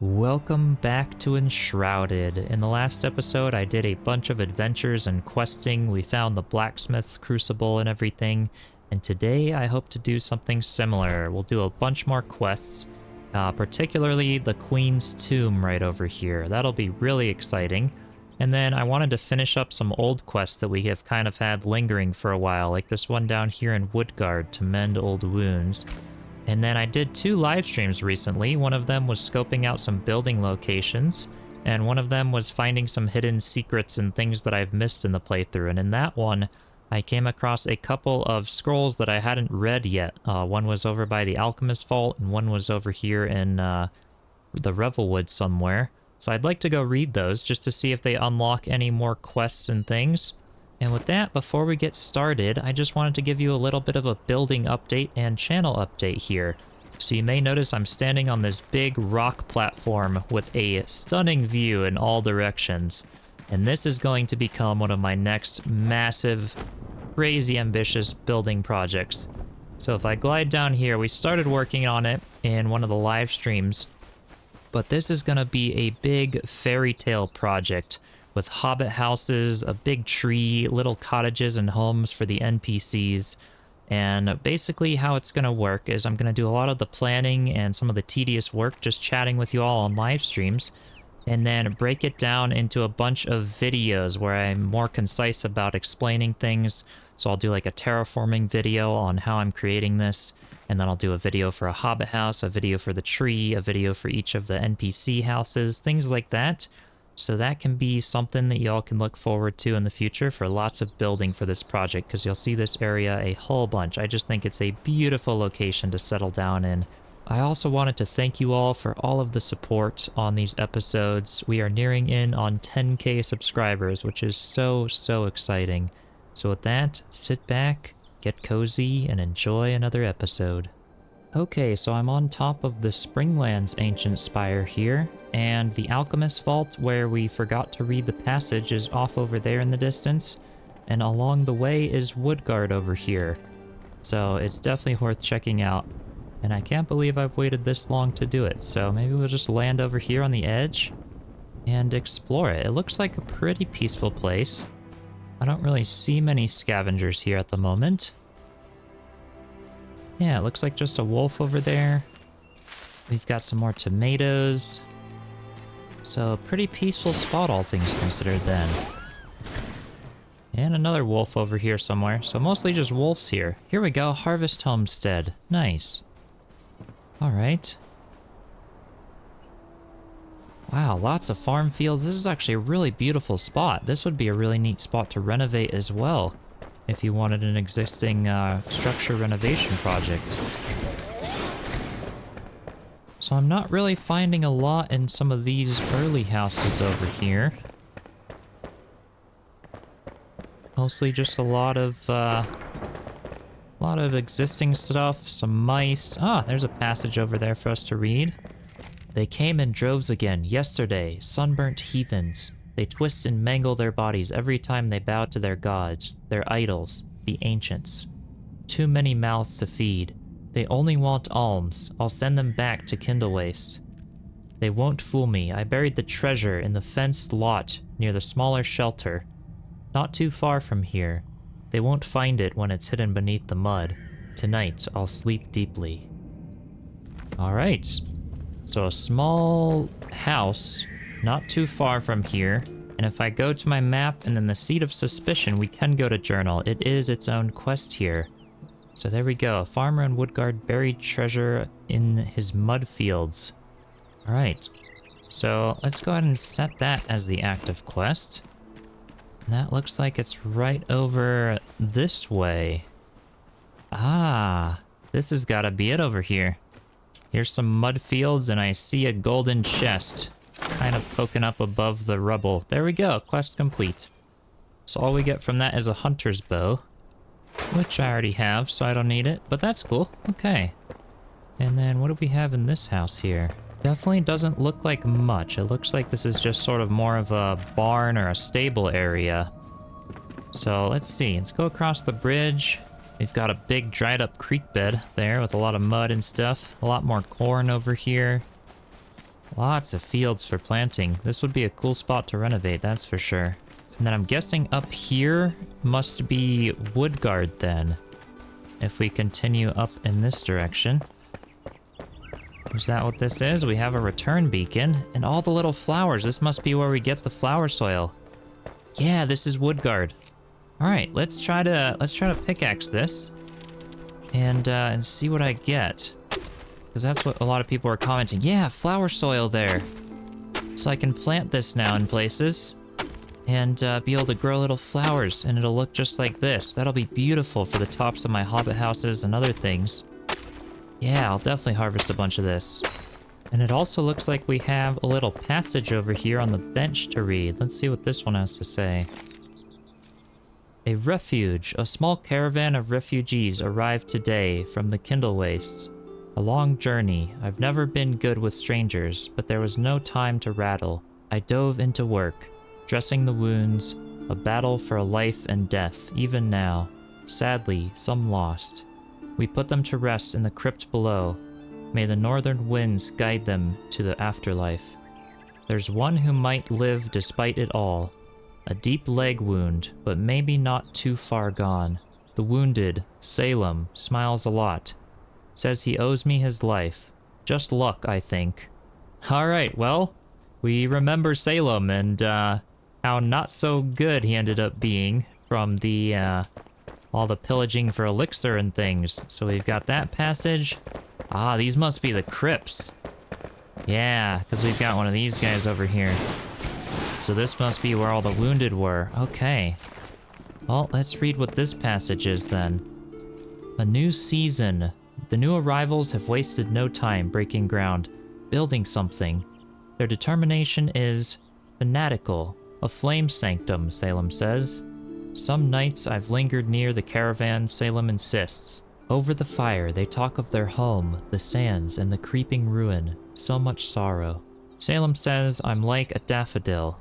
Welcome back to Enshrouded. In the last episode, I did a bunch of adventures and questing. We found the Blacksmith's Crucible and everything. And today, I hope to do something similar. We'll do a bunch more quests, particularly the Queen's Tomb right over here. That'll be really exciting. And then I wanted to finish up some old quests that we have kind of had lingering for a while, like this one down here in Woodgard to mend old wounds. And then I did 2 live streams recently. One of them was scoping out some building locations, and one of them was finding some hidden secrets and things that I've missed in the playthrough. And in that one, I came across a couple of scrolls that I hadn't read yet. One was over by the Alchemist Vault, and one was over here in the Revelwood somewhere. So I'd like to go read those just to see if they unlock any more quests and things. And with that, before we get started, I just wanted to give you a little bit of a building update and channel update here. So you may notice I'm standing on this big rock platform with a stunning view in all directions. And this is going to become one of my next massive, crazy ambitious building projects. So if I glide down here, we started working on it in one of the live streams. But this is going to be a big fairy tale project with hobbit houses, a big tree, little cottages and homes for the NPCs. And basically how it's going to work is I'm going to do a lot of the planning and some of the tedious work just chatting with you all on live streams, and then break it down into a bunch of videos where I'm more concise about explaining things. So I'll do like a terraforming video on how I'm creating this, and then I'll do a video for a hobbit house, a video for the tree, a video for each of the NPC houses, things like that. So that can be something that y'all can look forward to in the future for lots of building for this project, because you'll see this area a whole bunch. I just think it's a beautiful location to settle down in. I also wanted to thank you all for all of the support on these episodes. We are nearing in on 10K subscribers, which is so exciting. So with that, sit back, get cozy, and enjoy another episode. Okay, so I'm on top of the Springlands Ancient Spire here, and the Alchemist Vault, where we forgot to read the passage, is off over there in the distance, and along the way is Woodgard over here. So it's definitely worth checking out, and I can't believe I've waited this long to do it, so maybe we'll just land over here on the edge and explore it. It looks like a pretty peaceful place. I don't really see many scavengers here at the moment. Yeah, it looks like just a wolf over there. We've got some more tomatoes. So a pretty peaceful spot, all things considered then. And another wolf over here somewhere. So mostly just wolves here. Here we go, Harvest Homestead. Nice. Alright. Wow, lots of farm fields. This is actually a really beautiful spot. This would be a really neat spot to renovate as well, if you wanted an existing structure renovation project. So I'm not really finding a lot in some of these early houses over here. Mostly just a lot of existing stuff, some mice. Ah, there's a passage over there for us to read. They came in droves again, yesterday, sunburnt heathens. They twist and mangle their bodies every time they bow to their gods, their idols, the ancients. Too many mouths to feed. They only want alms. I'll send them back to kindle waste. They won't fool me. I buried the treasure in the fenced lot near the smaller shelter, not too far from here. They won't find it when it's hidden beneath the mud. Tonight, I'll sleep deeply. Alright. So a small house, not too far from here. And if I go to my map and then the Seat of Suspicion, we can go to Journal. It is its own quest here. So there we go. A farmer in Woodgard buried treasure in his mud fields. Alright. So let's go ahead and set that as the active quest. And that looks like it's right over this way. Ah, this has got to be it over here. Here's some mud fields and I see a golden chest kind of poking up above the rubble. There we go, quest complete. So all we get from that is a hunter's bow, which I already have, so I don't need it, but that's cool. Okay. And then what do we have in this house here? Definitely doesn't look like much. It looks like this is just sort of more of a barn or a stable area. So let's see, let's go across the bridge. We've got a big dried up creek bed there with a lot of mud and stuff. A lot more corn over here. Lots of fields for planting. This would be a cool spot to renovate, that's for sure. And then I'm guessing up here must be Woodgard then. If we continue up in this direction. Is that what this is? We have a return beacon and all the little flowers. This must be where we get the flower soil. Yeah, this is Woodgard. All right, let's try to pickaxe this and see what I get. Because that's what a lot of people are commenting. Yeah, flower soil there. So I can plant this now in places and be able to grow little flowers, and it'll look just like this. That'll be beautiful for the tops of my hobbit houses and other things. Yeah, I'll definitely harvest a bunch of this. And it also looks like we have a little passage over here on the bench to read. Let's see what this one has to say. A refuge. A small caravan of refugees arrived today from the Kindle Wastes. A long journey. I've never been good with strangers, but there was no time to rattle. I dove into work, dressing the wounds, a battle for a life and death, even now. Sadly, some lost. We put them to rest in the crypt below. May the northern winds guide them to the afterlife. There's one who might live despite it all. A deep leg wound, but maybe not too far gone. The wounded, Salem, smiles a lot. Says he owes me his life. Just luck, I think. Alright, well, we remember Salem and how not so good he ended up being from the all the pillaging for elixir and things. So we've got that passage. Ah, these must be the crypts. Yeah, because we've got one of these guys over here. So this must be where all the wounded were. Okay. Well, let's read what this passage is then. A new season. The new arrivals have wasted no time breaking ground, building something. Their determination is fanatical. A flame sanctum, Salem says. Some nights I've lingered near the caravan, Salem insists. Over the fire, they talk of their home, the sands, and the creeping ruin. So much sorrow. Salem says I'm like a daffodil,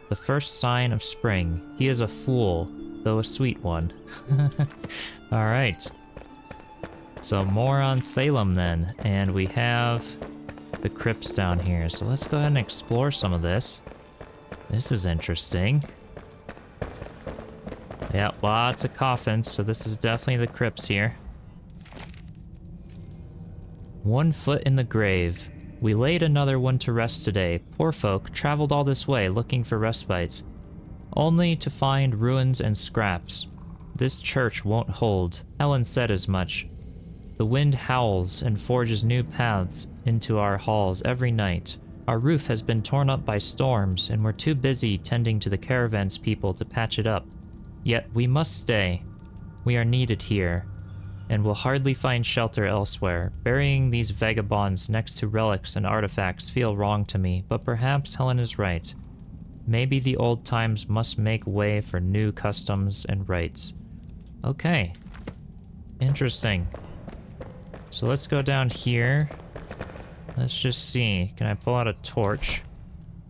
the first sign of spring. He is a fool, though a sweet one. All right. So more on Salem then, and we have the crypts down here. So let's go ahead and explore some of this. This is interesting. Yeah, lots of coffins, so this is definitely the crypts here. 1 foot in the grave. We laid another one to rest today. Poor folk traveled all this way looking for respite, only to find ruins and scraps. This church won't hold. Helen said as much. The wind howls and forges new paths into our halls every night. Our roof has been torn up by storms, and we're too busy tending to the caravan's people to patch it up. Yet we must stay. We are needed here, and will hardly find shelter elsewhere. Burying these vagabonds next to relics and artifacts feel wrong to me, but perhaps Helen is right. Maybe the old times must make way for new customs and rites. Okay. Interesting. So let's go down here. Let's just see. Can I pull out a torch?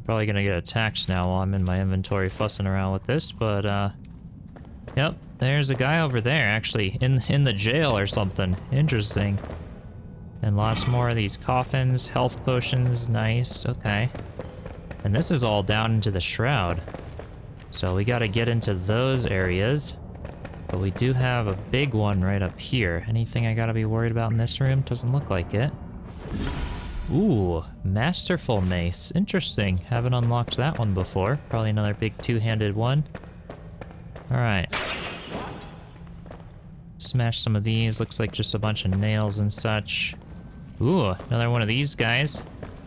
Probably gonna get attacked now while I'm in my inventory fussing around with this, but yep, there's a guy over there actually in the jail or something. Interesting. And lots more of these coffins, health potions, nice, okay. And this is all down into the shroud. So we gotta get into those areas. But we do have a big one right up here. Anything I gotta be worried about in this room? Doesn't look like it. Ooh, masterful mace. Interesting. Haven't unlocked that one before. Probably another big two-handed one. Alright. Smash some of these. Looks like just a bunch of nails and such. Ooh, another one of these guys.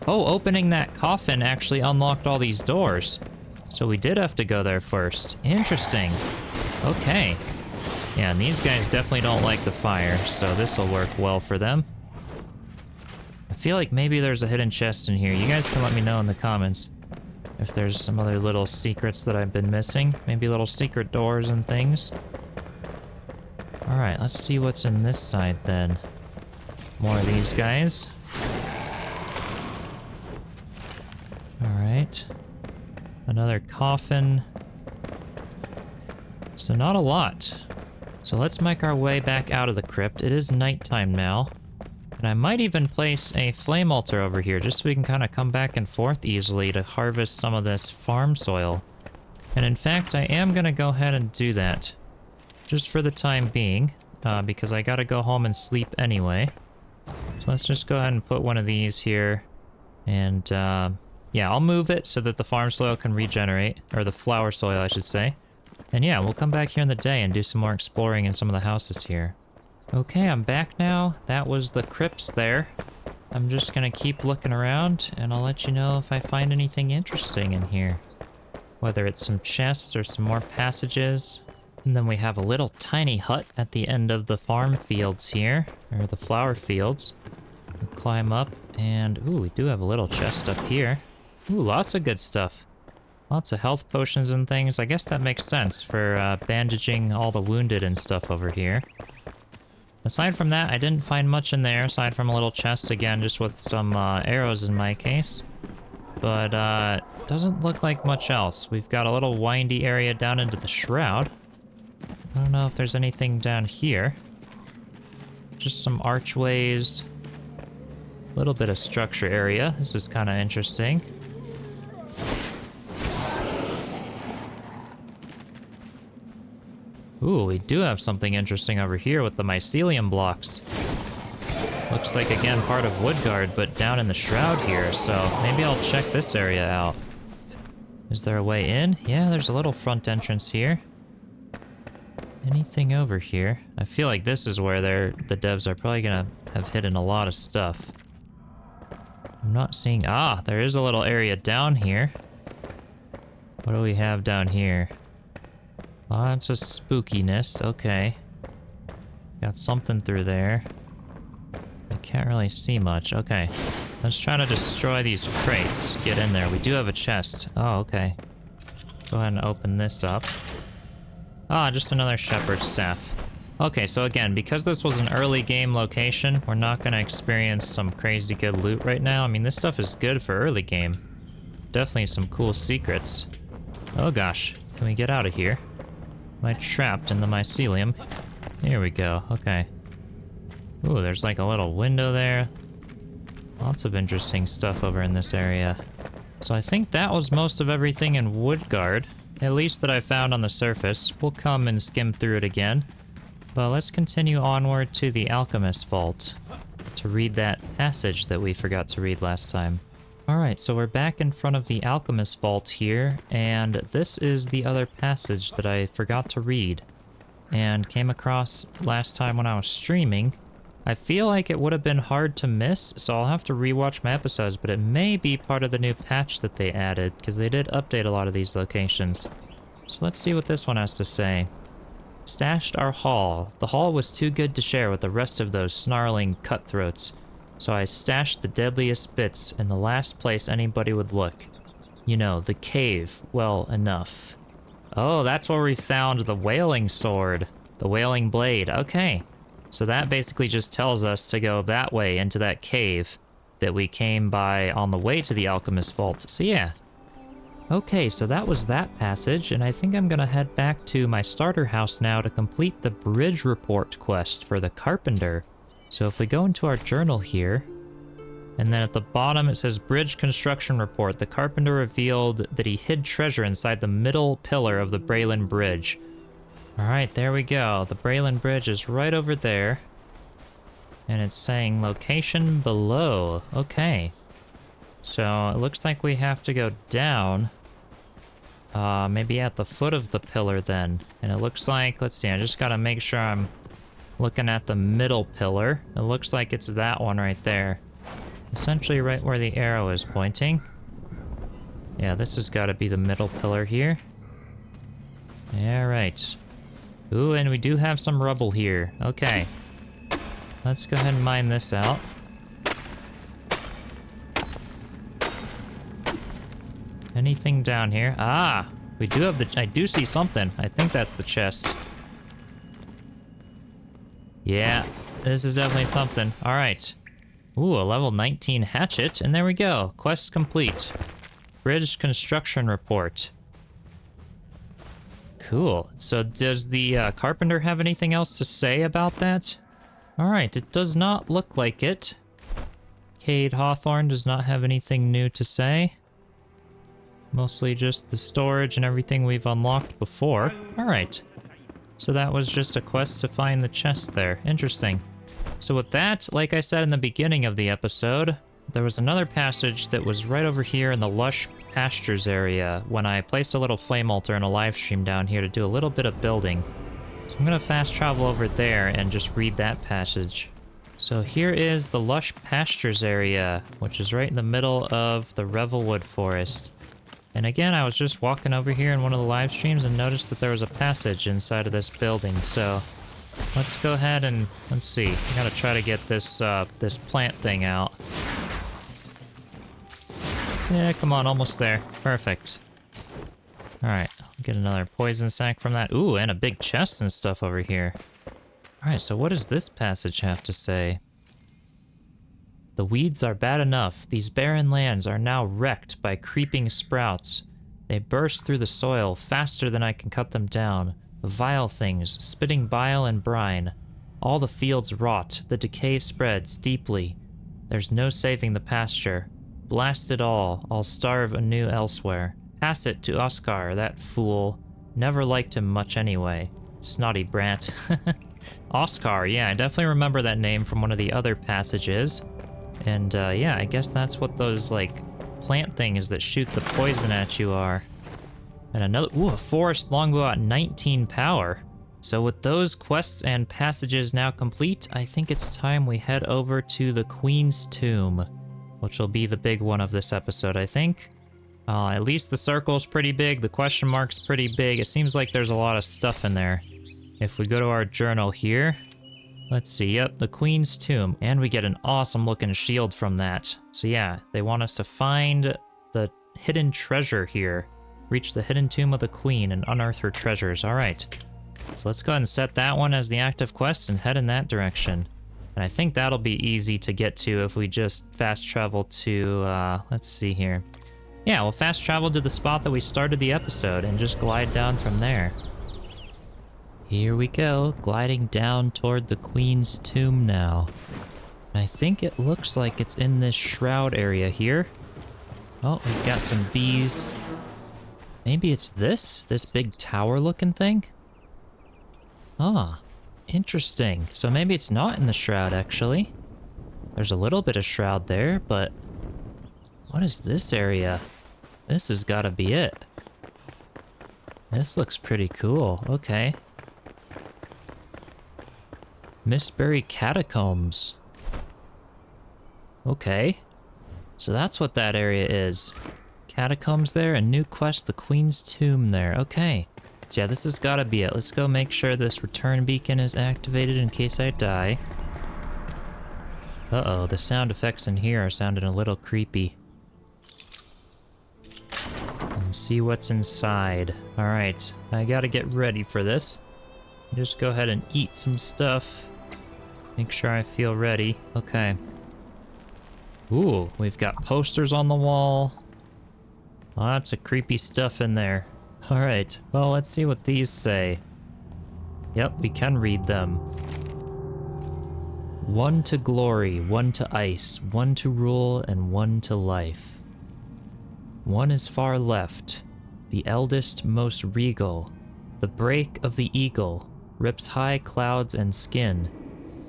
Oh, opening that coffin actually unlocked all these doors. So we did have to go there first. Interesting. Okay. Yeah, and these guys definitely don't like the fire, so this will work well for them. I feel like maybe there's a hidden chest in here. You guys can let me know in the comments if there's some other little secrets that I've been missing. Maybe little secret doors and things. Alright, let's see what's in this side then. More of these guys. Alright. Another coffin. So not a lot. So let's make our way back out of the crypt. It is nighttime now. And I might even place a flame altar over here just so we can kind of come back and forth easily to harvest some of this farm soil. And in fact, I am going to go ahead and do that. Just for the time being, because I gotta go home and sleep anyway. So let's just go ahead and put one of these here. And yeah, I'll move it so that the farm soil can regenerate. Or the flower soil, I should say. And yeah, we'll come back here in the day and do some more exploring in some of the houses here. Okay, I'm back now. That was the crypts there. I'm just gonna keep looking around, and I'll let you know if I find anything interesting in here. Whether it's some chests or some more passages. And then we have a little tiny hut at the end of the farm fields here, or the flower fields. We'll climb up, and ooh, we do have a little chest up here. Ooh, lots of good stuff. Lots of health potions and things. I guess that makes sense for bandaging all the wounded and stuff over here. Aside from that, I didn't find much in there, aside from a little chest again, just with some arrows in my case. But doesn't look like much else. We've got a little windy area down into the shroud. I don't know if there's anything down here. Just some archways. A little bit of structure area. This is kind of interesting. Ooh, we do have something interesting over here with the mycelium blocks. Looks like, again, part of Woodgard, but down in the shroud here, so maybe I'll check this area out. Is there a way in? Yeah, there's a little front entrance here. Anything over here? I feel like this is where the devs are probably gonna have hidden a lot of stuff. I'm not seeing... Ah, there is a little area down here. What do we have down here? Lots of spookiness. Okay. Got something through there. I can't really see much. Okay. Let's try to destroy these crates. Get in there. We do have a chest. Oh, okay. Go ahead and open this up. Ah, just another shepherd's staff. Okay, so again, because this was an early game location, we're not gonna experience some crazy good loot right now. I mean, this stuff is good for early game. Definitely some cool secrets. Oh gosh, can we get out of here? Am I trapped in the mycelium? Here we go, okay. Ooh, there's like a little window there. Lots of interesting stuff over in this area. So I think that was most of everything in Woodgard. At least that I found on the surface. We'll come and skim through it again. But let's continue onward to the Alchemist Vault to read that passage that we forgot to read last time. Alright, so we're back in front of the Alchemist Vault here, and this is the other passage that I forgot to read and came across last time when I was streaming. I feel like it would have been hard to miss, so I'll have to rewatch my episodes, but it may be part of the new patch that they added, because they did update a lot of these locations. So let's see what this one has to say. Stashed our haul. The haul was too good to share with the rest of those snarling cutthroats, so I stashed the deadliest bits in the last place anybody would look. You know, the cave, well enough. Oh, that's where we found the wailing sword. The wailing blade, okay. So that basically just tells us to go that way into that cave that we came by on the way to the Alchemist Vault. So yeah. Okay, so that was that passage, and I think I'm gonna head back to my starter house now to complete the bridge report quest for the Carpenter. So if we go into our journal here, and then at the bottom it says Bridge Construction Report. The Carpenter revealed that he hid treasure inside the middle pillar of the Braylon Bridge. Alright, there we go. The Braylon Bridge is right over there. And it's saying location below. Okay. So it looks like we have to go down. Maybe at the foot of the pillar then. And it looks like, let's see, I just gotta make sure I'm looking at the middle pillar. It looks like it's that one right there. Essentially right where the arrow is pointing. Yeah, this has gotta be the middle pillar here. Yeah, right. Ooh, and we do have some rubble here. Okay. Let's go ahead and mine this out. Anything down here? Ah! We do have I do see something. I think that's the chest. Yeah, this is definitely something. Alright. Ooh, a level 19 hatchet, and there we go. Quest complete. Bridge construction report. Cool. So does the Carpenter have anything else to say about that? Alright, it does not look like it. Cade Hawthorne does not have anything new to say. Mostly just the storage and everything we've unlocked before. Alright. So that was just a quest to find the chest there. Interesting. So with that, like I said in the beginning of the episode, there was another passage that was right over here in the lush pastures area when I placed a little flame altar and a live stream down here to do a little bit of building. So I'm gonna fast travel over there and just read that passage. So here is the lush pastures area, which is right in the middle of the Revelwood forest. And again, I was just walking over here in one of the live streams and noticed that there was a passage inside of this building. So let's go ahead and let's see. I gotta try to get this this plant thing out. Yeah, come on, almost there. Perfect. All right, I'll get another poison sac from that. Ooh, and a big chest and stuff over here. All right, so what does this passage have to say? The weeds are bad enough. These barren lands are now wrecked by creeping sprouts. They burst through the soil faster than I can cut them down. Vile things, spitting bile and brine. All the fields rot. The decay spreads deeply. There's no saving the pasture. Blast it all. I'll starve anew elsewhere. Pass it to Oscar, that fool. Never liked him much anyway. Snotty brat. Oscar, yeah, I definitely remember that name from one of the other passages. And yeah, I guess that's what those, like, plant things that shoot the poison at you are. And another, ooh, a forest longbow at 19 power. So with those quests and passages now complete, I think it's time we head over to the Queen's Tomb, which will be the big one of this episode, I think. At least the circle's pretty big, the question mark's pretty big. It seems like there's a lot of stuff in there. If we go to our journal here, let's see, yep, the Queen's Tomb. And we get an awesome looking shield from that. So yeah, they want us to find the hidden treasure here. Reach the hidden tomb of the Queen and unearth her treasures. All right, so let's go ahead and set that one as the active quest and head in that direction. And I think that'll be easy to get to if we just fast travel to, let's see here. Yeah, we'll fast travel to the spot that we started the episode and just glide down from there. Here we go, gliding down toward the Queen's Tomb now. I think it looks like it's in this shroud area here. Oh, we've got some bees. Maybe it's this big tower looking thing? Ah, interesting. So maybe it's not in the shroud actually. There's a little bit of shroud there, but what is this area? This has gotta be it. This looks pretty cool, okay. Mistbury Catacombs. Okay. So that's what that area is. Catacombs there, a new quest, the Queen's Tomb there. Okay. So yeah, this has gotta be it. Let's go make sure this return beacon is activated in case I die. Uh-oh, the sound effects in here are sounding a little creepy. And see what's inside. Alright, I gotta get ready for this. Just go ahead and eat some stuff. Make sure I feel ready. Okay. Ooh, we've got posters on the wall. Lots of creepy stuff in there. Alright, well, let's see what these say. Yep, we can read them. One to glory, one to ice, one to rule, and one to life. One is far left, the eldest most regal. The break of the eagle rips high clouds and skin.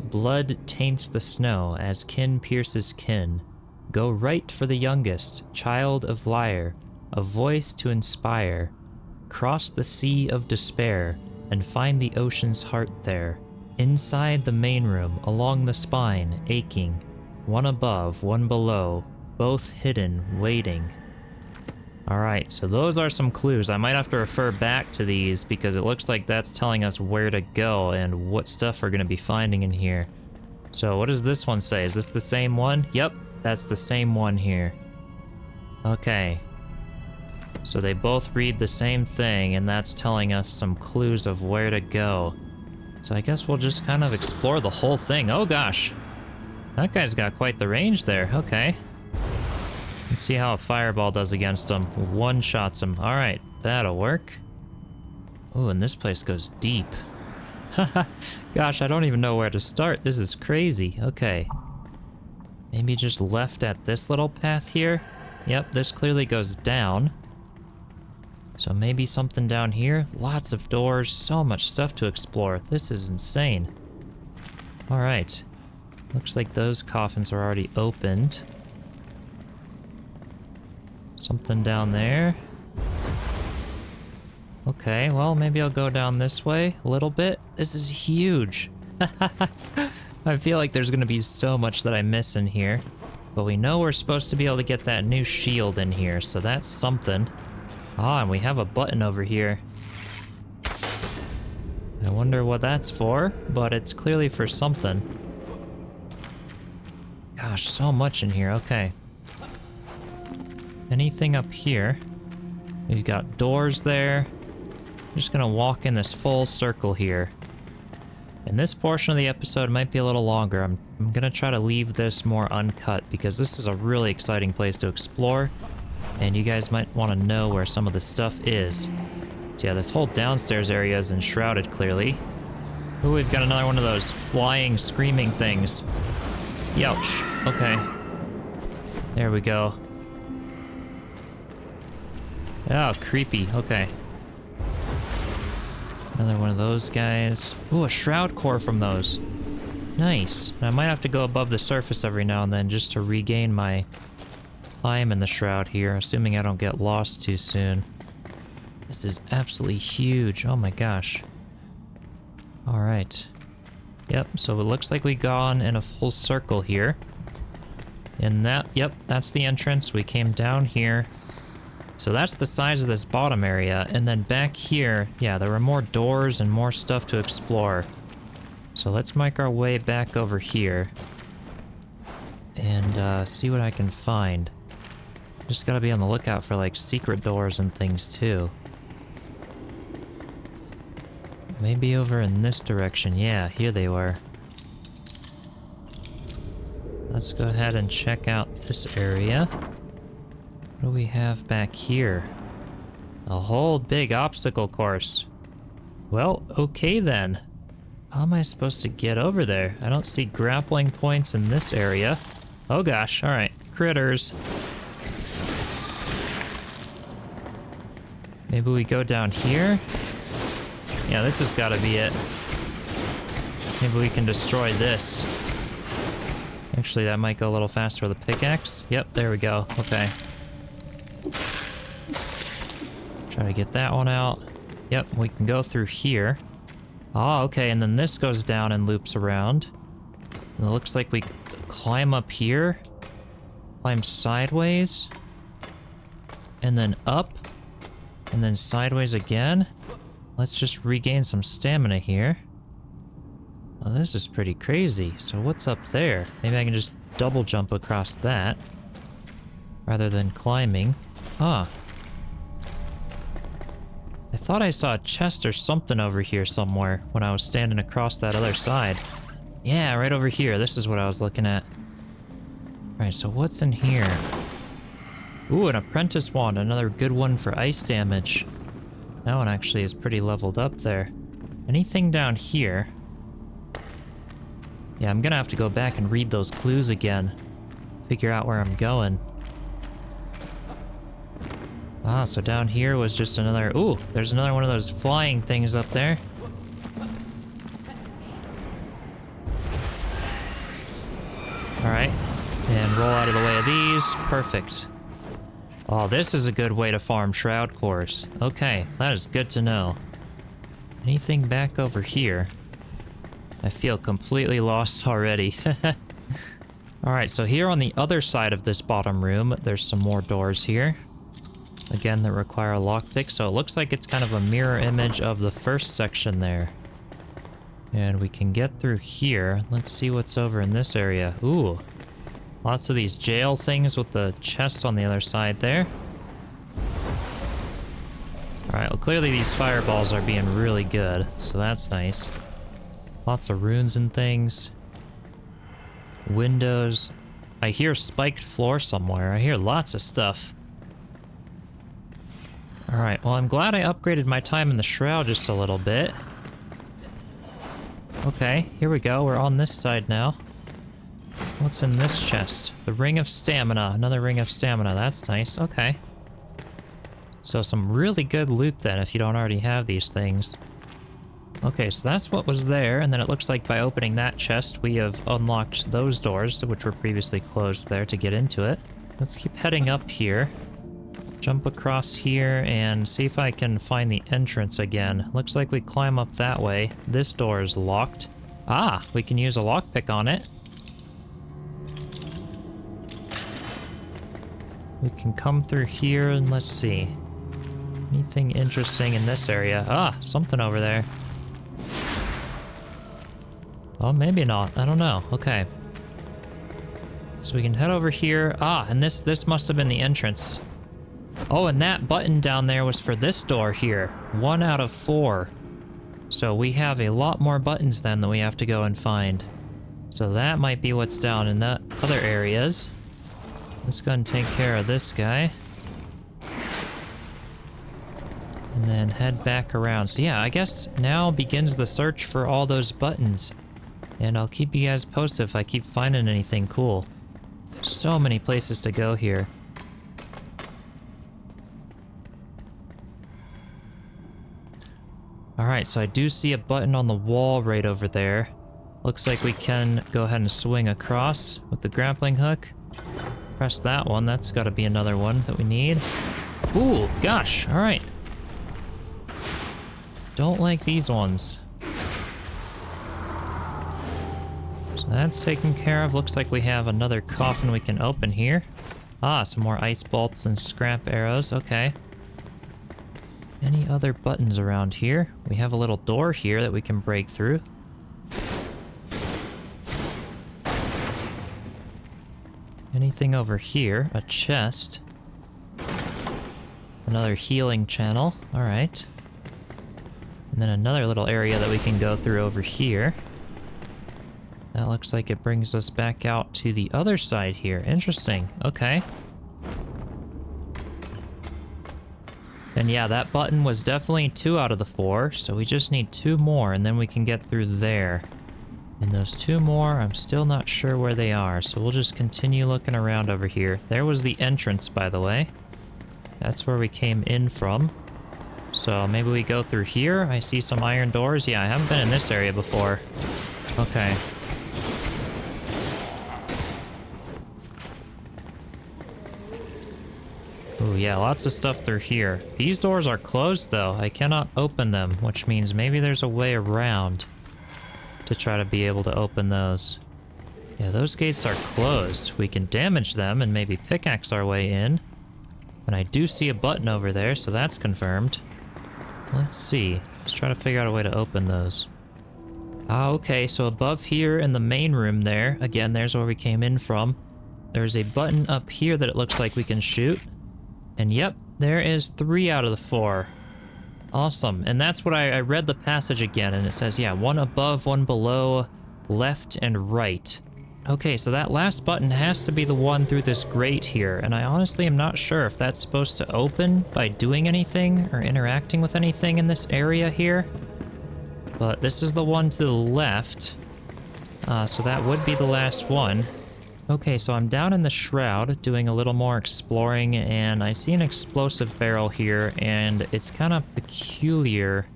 Blood taints the snow as kin pierces kin. Go right for the youngest, child of lyre, a voice to inspire. Cross the sea of despair and find the ocean's heart there. Inside the main room, along the spine, aching. One above, one below, both hidden, waiting. Alright, so those are some clues. I might have to refer back to these because it looks like that's telling us where to go and what stuff we're going to be finding in here. So what does this one say? Is this the same one? Yep, that's the same one here. Okay. So they both read the same thing and that's telling us some clues of where to go. So I guess we'll just kind of explore the whole thing. Oh gosh. That guy's got quite the range there. Okay. Let's see how a fireball does against him. One-shots him. Alright, that'll work. Ooh, and this place goes deep. Gosh, I don't even know where to start. This is crazy. Okay. Maybe just left at this little path here. Yep, this clearly goes down. So maybe something down here. Lots of doors, so much stuff to explore. This is insane. All right. Looks like those coffins are already opened. Something down there. Okay, well, maybe I'll go down this way a little bit. This is huge. I feel like there's gonna be so much that I miss in here. But we know we're supposed to be able to get that new shield in here, so that's something. Ah, and we have a button over here. I wonder what that's for, but it's clearly for something. Gosh, so much in here, okay. Anything up here? We've got doors there. I'm just gonna walk in this full circle here. And this portion of the episode might be a little longer. I'm gonna try to leave this more uncut because this is a really exciting place to explore. And you guys might want to know where some of the stuff is. So yeah, this whole downstairs area is enshrouded clearly. Ooh, we've got another one of those flying, screaming things. Youch. Okay. There we go. Oh, creepy. Okay. Another one of those guys. Ooh, a shroud core from those. Nice. And I might have to go above the surface every now and then just to regain my time in the shroud here, assuming I don't get lost too soon. This is absolutely huge. Oh my gosh. Alright. Yep, so it looks like we gone in a full circle here. And that, yep, that's the entrance. We came down here. So that's the size of this bottom area, and then back here, yeah, there were more doors and more stuff to explore. So let's make our way back over here and see what I can find. Just gotta be on the lookout for like secret doors and things too. Maybe over in this direction. Yeah, here they were. Let's go ahead and check out this area. What do we have back here? A whole big obstacle course. Well, okay then. How am I supposed to get over there? I don't see grappling points in this area. Oh gosh, alright. Critters. Maybe we go down here? Yeah, this has gotta be it. Maybe we can destroy this. Actually, that might go a little faster with a pickaxe. Yep, there we go. Okay. Try to get that one out. Yep, we can go through here. Oh, okay, and then this goes down and loops around. And it looks like we climb up here. Climb sideways. And then up. And then sideways again. Let's just regain some stamina here. Oh, this is pretty crazy. So what's up there? Maybe I can just double jump across that. Rather than climbing. Huh. I thought I saw a chest or something over here somewhere when I was standing across that other side. Yeah, right over here. This is what I was looking at. Alright, so what's in here? Ooh, an apprentice wand. Another good one for ice damage. That one actually is pretty leveled up there. Anything down here? Yeah, I'm gonna have to go back and read those clues again. Figure out where I'm going. Ah, so down here was just another... Ooh, there's another one of those flying things up there. Alright, and roll out of the way of these. Perfect. Oh, this is a good way to farm shroud cores. Okay, that is good to know. Anything back over here? I feel completely lost already. Alright, so here on the other side of this bottom room, there's some more doors here. Again, that require a lockpick, so it looks like it's kind of a mirror image of the first section there. And we can get through here. Let's see what's over in this area. Ooh. Lots of these jail things with the chests on the other side there. Alright, well clearly these fireballs are being really good, so that's nice. Lots of runes and things. Windows. I hear spiked floor somewhere. I hear lots of stuff. Alright, well I'm glad I upgraded my time in the shroud just a little bit. Okay, here we go. We're on this side now. What's in this chest? The Ring of Stamina. Another Ring of Stamina. That's nice. Okay. So some really good loot then, if you don't already have these things. Okay, so that's what was there, and then it looks like by opening that chest, we have unlocked those doors, which were previously closed there, to get into it. Let's keep heading up here. Jump across here and see if I can find the entrance again. Looks like we climb up that way. This door is locked. Ah, we can use a lockpick on it. We can come through here and let's see. Anything interesting in this area? Ah, something over there. Well, maybe not. I don't know. Okay. So we can head over here. Ah, and this must have been the entrance. Oh, and that button down there was for this door here. 1 out of 4. So we have a lot more buttons then that we have to go and find. So that might be what's down in the other areas. Let's go and take care of this guy. And then head back around. So yeah, I guess now begins the search for all those buttons. And I'll keep you guys posted if I keep finding anything cool. So many places to go here. Alright, so I do see a button on the wall right over there. Looks like we can go ahead and swing across with the grappling hook. Press that one, that's gotta be another one that we need. Ooh, gosh, alright. Don't like these ones. So that's taken care of. Looks like we have another coffin we can open here. Ah, some more ice bolts and scrap arrows, okay. Any other buttons around here? We have a little door here that we can break through. Anything over here? A chest. Another healing channel. Alright. And then another little area that we can go through over here. That looks like it brings us back out to the other side here. Interesting. Okay. And yeah, that button was definitely 2 out of the 4, so we just need 2 more and then we can get through there. And those 2 more, I'm still not sure where they are, so we'll just continue looking around over here. There was the entrance, by the way. That's where we came in from. So maybe we go through here. I see some iron doors. Yeah, I haven't been in this area before. Okay. Ooh, yeah, lots of stuff through here. These doors are closed, though. I cannot open them, which means maybe there's a way around to try to be able to open those. Yeah, those gates are closed. We can damage them and maybe pickaxe our way in. And I do see a button over there, so that's confirmed. Let's see. Let's try to figure out a way to open those. Ah, okay, so above here in the main room there, again, there's where we came in from. There's a button up here that it looks like we can shoot. And yep, there is 3 out of the 4. Awesome. And that's what I read the passage again, and it says, yeah, 1 above, 1 below, left and right. Okay, so that last button has to be the one through this grate here, and I honestly am not sure if that's supposed to open by doing anything or interacting with anything in this area here. But this is the one to the left, so that would be the last one. Okay, so I'm down in the shroud doing a little more exploring, and I see an explosive barrel here, and it's kind of peculiar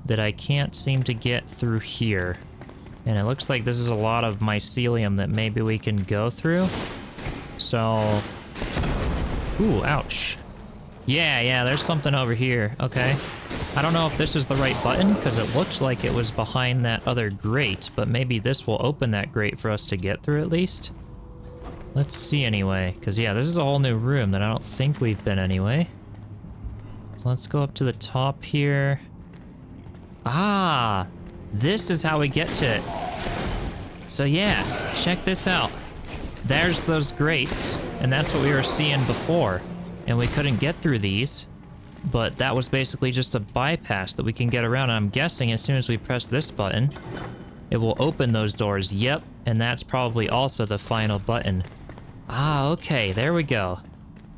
that I can't seem to get through here. And it looks like this is a lot of mycelium that maybe we can go through. So... Ooh, ouch. Yeah, there's something over here. Okay. I don't know if this is the right button, because it looks like it was behind that other grate, but maybe this will open that grate for us to get through at least. Let's see anyway, because yeah, this is a whole new room that I don't think we've been anyway. So let's go up to the top here. Ah, this is how we get to it. So yeah, check this out. There's those grates, and that's what we were seeing before. And we couldn't get through these, but that was basically just a bypass that we can get around. And I'm guessing as soon as we press this button, it will open those doors. Yep, and that's probably also the final button. Ah, okay, there we go.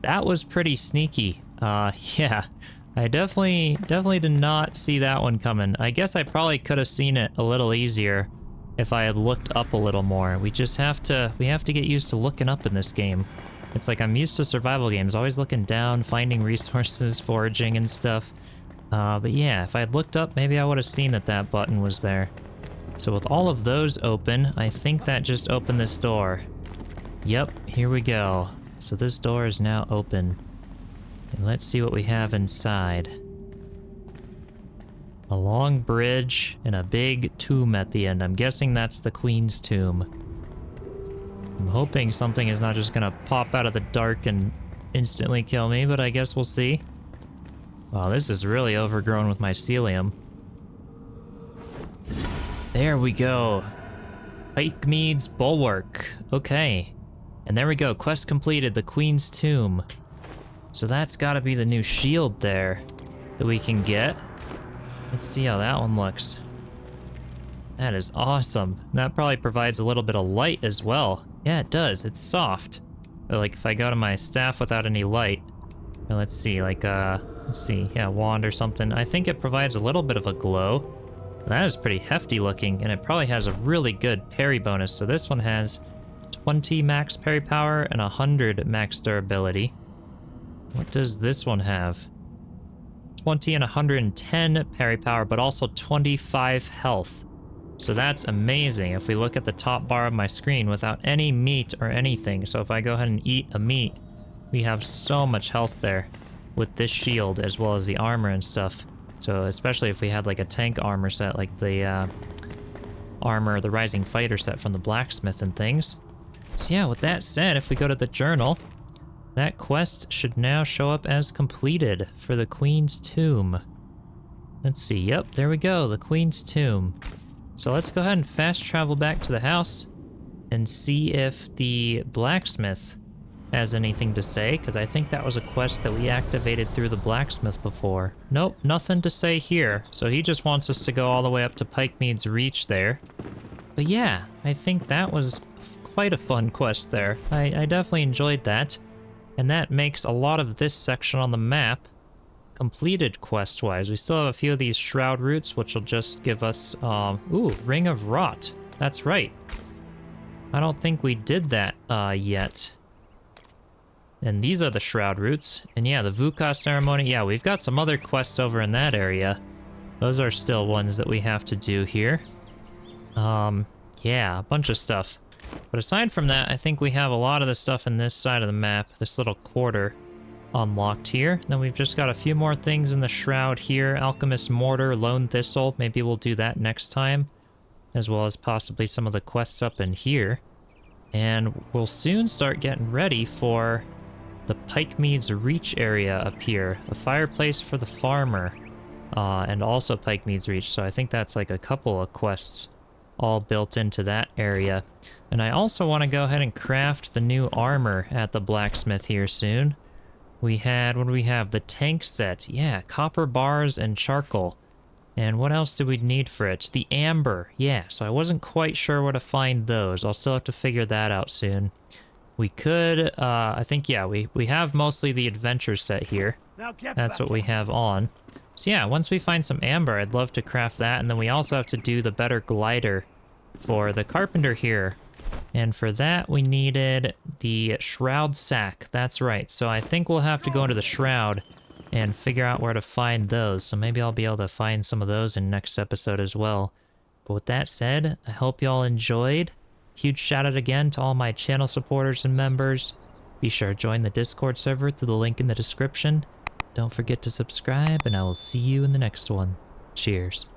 That was pretty sneaky. Yeah, I definitely did not see that one coming. I guess I probably could have seen it a little easier if I had looked up a little more. We have to get used to looking up in this game. It's like I'm used to survival games, always looking down, finding resources, foraging and stuff. But yeah, if I had looked up, maybe I would have seen that that button was there. So with all of those open, I think that just opened this door. Yep, here we go. So this door is now open. And let's see what we have inside. A long bridge and a big tomb at the end. I'm guessing that's the Queen's tomb. I'm hoping something is not just gonna pop out of the dark and instantly kill me, but I guess we'll see. Wow, this is really overgrown with mycelium. There we go. Pikemead's Bulwark. Okay. And there we go. Quest completed. The Queen's Tomb. So that's gotta be the new shield there that we can get. Let's see how that one looks. That is awesome. That probably provides a little bit of light as well. Yeah, it does. It's soft. But like if I go to my staff without any light, let's see, like, let's see, yeah, wand or something. I think it provides a little bit of a glow. That is pretty hefty looking, and it probably has a really good parry bonus. So this one has 20 max parry power and 100 max durability. What does this one have? 20 and 110 parry power, but also 25 health. So that's amazing if we look at the top bar of my screen without any meat or anything. So if I go ahead and eat a meat, we have so much health there with this shield as well as the armor and stuff. So especially if we had like a tank armor set, like the the Rising Fighter set from the Blacksmith and things. So yeah, with that said, if we go to the journal, that quest should now show up as completed for the Queen's Tomb. Let's see, yep, there we go, the Queen's Tomb. So let's go ahead and fast travel back to the house and see if the Blacksmith has anything to say, because I think that was a quest that we activated through the Blacksmith before. Nope, nothing to say here. So he just wants us to go all the way up to Pikemead's Reach there. But yeah, I think that was quite a fun quest there. I definitely enjoyed that. And that makes a lot of this section on the map completed quest-wise. We still have a few of these shroud roots, which will just give us, ooh, Ring of Rot. That's right. I don't think we did that yet. And these are the shroud roots. And yeah, the Vuka ceremony, yeah, we've got some other quests over in that area. Those are still ones that we have to do here. Yeah, a bunch of stuff. But aside from that, I think we have a lot of the stuff in this side of the map, this little quarter, unlocked here. Then we've just got a few more things in the shroud here. Alchemist Mortar, Lone Thistle, maybe we'll do that next time. As well as possibly some of the quests up in here. And we'll soon start getting ready for the Pikemead's Reach area up here. A fireplace for the farmer. And also Pikemead's Reach, so I think that's like a couple of quests all built into that area. And I also want to go ahead and craft the new armor at the Blacksmith here soon. We had, what do we have? The tank set. Yeah, copper bars and charcoal. And what else do we need for it? The amber. Yeah, so I wasn't quite sure where to find those. I'll still have to figure that out soon. We could, I think, yeah, we have mostly the adventure set here. That's what we have on. So yeah, once we find some amber, I'd love to craft that. And then we also have to do the better glider for the Carpenter here. And for that, we needed the Shroud Sack. That's right. So I think we'll have to go into the Shroud and figure out where to find those. So maybe I'll be able to find some of those in next episode as well. But with that said, I hope y'all enjoyed. Huge shout out again to all my channel supporters and members. Be sure to join the Discord server through the link in the description. Don't forget to subscribe, and I will see you in the next one. Cheers.